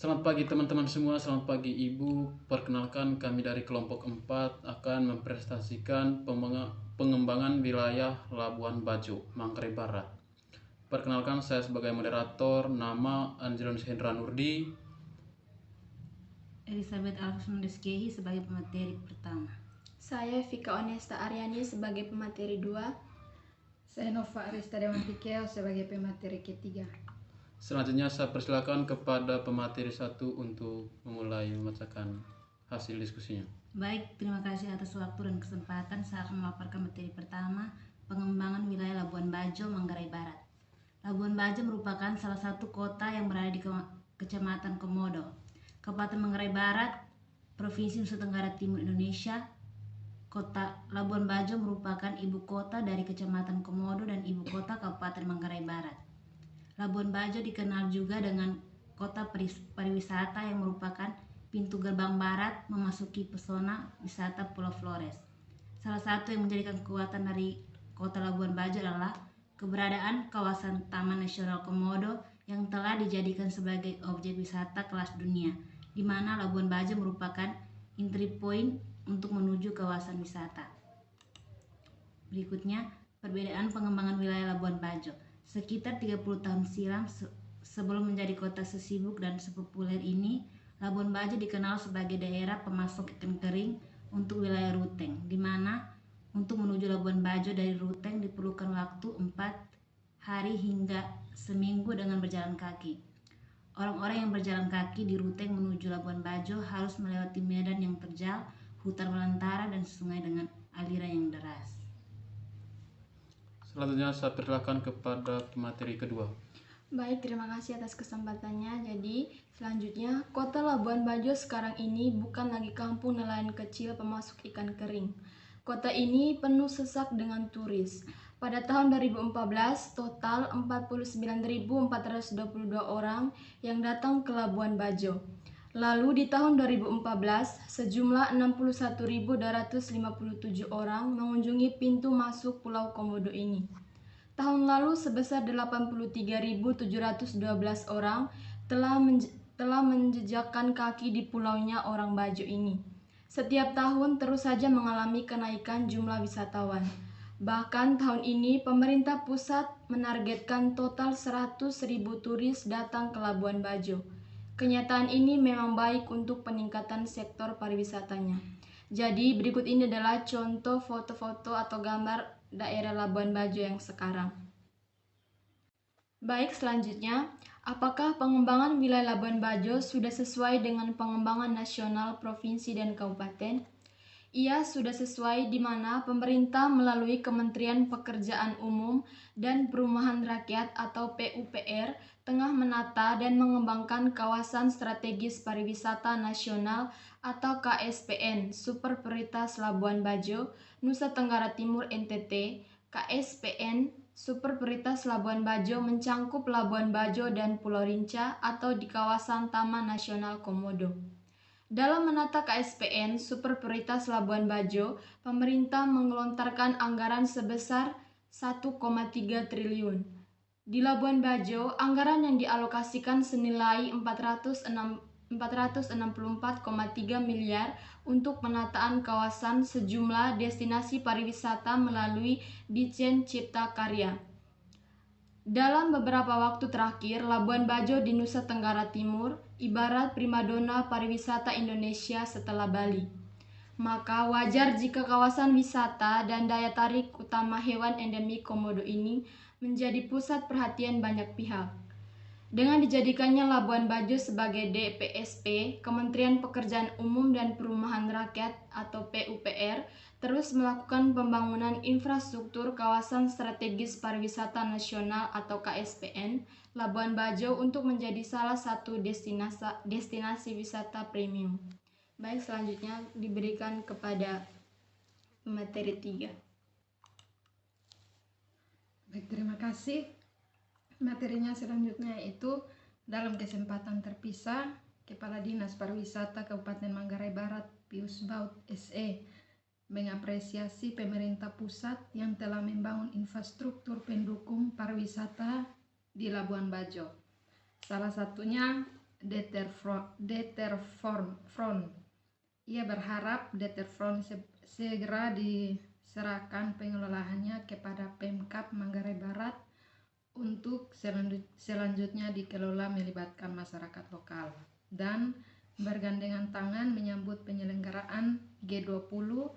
Selamat pagi teman-teman semua, selamat pagi Ibu. Perkenalkan kami dari kelompok 4 akan mempresentasikan pengembangan wilayah Labuan Bajo, Manggarai Barat. Perkenalkan saya sebagai moderator, nama Angelus Hendra Nurdi. Elizabeth Alexandreskehi sebagai pemateri pertama. Saya Vika Onesta Aryani sebagai pemateri 2. Saya Nova Arista Dewantikeo sebagai pemateri ketiga. Selanjutnya saya persilakan kepada pemateri 1 untuk memulai membacakan hasil diskusinya. Baik, terima kasih atas waktu dan kesempatan. Saya akan memaparkan materi pertama, pengembangan wilayah Labuan Bajo, Manggarai Barat. Labuan Bajo merupakan salah satu kota yang berada di Kecamatan Komodo, Kabupaten Manggarai Barat, Provinsi Nusa Tenggara Timur, Indonesia. Kota Labuan Bajo merupakan ibu kota dari Kecamatan Komodo dan ibu kota Kabupaten Manggarai Barat. Labuan Bajo dikenal juga dengan kota pariwisata yang merupakan pintu gerbang barat memasuki pesona wisata Pulau Flores. Salah satu yang menjadikan kekuatan dari kota Labuan Bajo adalah keberadaan kawasan Taman Nasional Komodo yang telah dijadikan sebagai objek wisata kelas dunia, di mana Labuan Bajo merupakan entry point untuk menuju kawasan wisata. Berikutnya, perbedaan pengembangan wilayah Labuan Bajo. Sekitar 30 tahun silam sebelum menjadi kota sesibuk dan sepopuler ini, Labuan Bajo dikenal sebagai daerah pemasok ikan kering untuk wilayah Ruteng, di mana untuk menuju Labuan Bajo dari Ruteng diperlukan waktu 4 hari hingga seminggu dengan berjalan kaki. Orang-orang yang berjalan kaki di Ruteng menuju Labuan Bajo harus melewati medan yang terjal, hutan belantara, dan sungai dengan aliran yang deras. Selanjutnya saya persilakan kepada pemateri kedua. Baik, terima kasih atas kesempatannya. Jadi, selanjutnya, kota Labuan Bajo sekarang ini bukan lagi kampung nelayan kecil pemasok ikan kering. Kota ini penuh sesak dengan turis. Pada tahun 2014, total 49.422 orang yang datang ke Labuan Bajo. Lalu di tahun 2014, sejumlah 61.257 orang mengunjungi pintu masuk Pulau Komodo ini. Tahun lalu sebesar 83.712 orang telah menjejakkan kaki di pulaunya orang Bajo ini. Setiap tahun terus saja mengalami kenaikan jumlah wisatawan. Bahkan tahun ini pemerintah pusat menargetkan total 100.000 turis datang ke Labuan Bajo. Kenyataan ini memang baik untuk peningkatan sektor pariwisatanya. Jadi berikut ini adalah contoh foto-foto atau gambar daerah Labuan Bajo yang sekarang. Baik, selanjutnya, apakah pengembangan wilayah Labuan Bajo sudah sesuai dengan pengembangan nasional provinsi dan kabupaten? Ia sudah sesuai di mana pemerintah melalui Kementerian Pekerjaan Umum dan Perumahan Rakyat atau PUPR tengah menata dan mengembangkan kawasan strategis pariwisata nasional atau KSPN Super Prioritas Labuan Bajo, Nusa Tenggara Timur NTT. KSPN Super Prioritas Labuan Bajo mencangkup Labuan Bajo dan Pulau Rinca atau di kawasan Taman Nasional Komodo. Dalam menata KSPN Super Prioritas Labuan Bajo, pemerintah menggelontarkan anggaran sebesar 1,3 triliun. Di Labuan Bajo, anggaran yang dialokasikan senilai 464,3 miliar untuk penataan kawasan sejumlah destinasi pariwisata melalui Ditjen Cipta Karya. Dalam beberapa waktu terakhir, Labuan Bajo di Nusa Tenggara Timur ibarat primadona pariwisata Indonesia setelah Bali. Maka wajar jika kawasan wisata dan daya tarik utama hewan endemik Komodo ini menjadi pusat perhatian banyak pihak. Dengan dijadikannya Labuan Bajo sebagai DPSP, Kementerian Pekerjaan Umum dan Perumahan Rakyat atau PUPR terus melakukan pembangunan infrastruktur kawasan strategis pariwisata nasional atau KSPN Labuan Bajo untuk menjadi salah satu destinasi wisata premium. Baik, selanjutnya diberikan kepada pemateri 3. Baik, terima kasih. Materinya selanjutnya yaitu dalam kesempatan terpisah, Kepala Dinas Pariwisata Kabupaten Manggarai Barat Pius Baut SE mengapresiasi pemerintah pusat yang telah membangun infrastruktur pendukung pariwisata di Labuan Bajo. Salah satunya Deterfront. Ia berharap Deterfront segera diserahkan pengelolaannya kepada Pemkab Manggarai Barat untuk selanjutnya dikelola melibatkan masyarakat lokal dan bergandengan tangan menyambut penyelenggaraan G20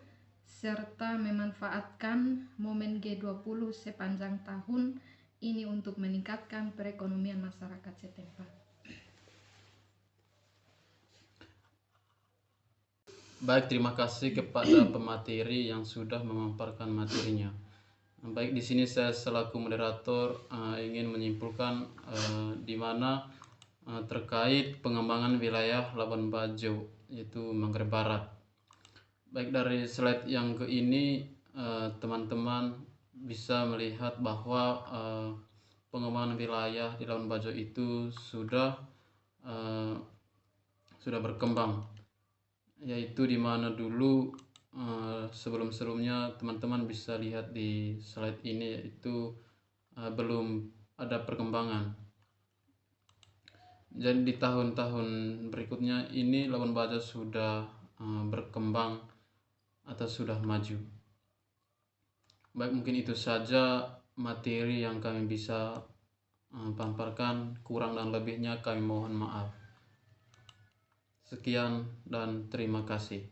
serta memanfaatkan momen G20 sepanjang tahun ini untuk meningkatkan perekonomian masyarakat setempat. Baik, terima kasih kepada pemateri yang sudah memaparkan materinya. Baik, di sini saya selaku moderator ingin menyimpulkan di mana terkait pengembangan wilayah Labuan Bajo, yaitu Manggarai Barat. Baik, dari slide yang ke ini teman-teman bisa melihat bahwa pengembangan wilayah di Labuan Bajo itu sudah berkembang, yaitu di mana dulu sebelum-sebelumnya teman-teman bisa lihat di slide ini, yaitu belum ada perkembangan. Jadi di tahun-tahun berikutnya ini Labuan Bajo sudah berkembang atau sudah maju. Baik, mungkin itu saja materi yang kami bisa paparkan. Kurang dan lebihnya kami mohon maaf. Sekian dan terima kasih.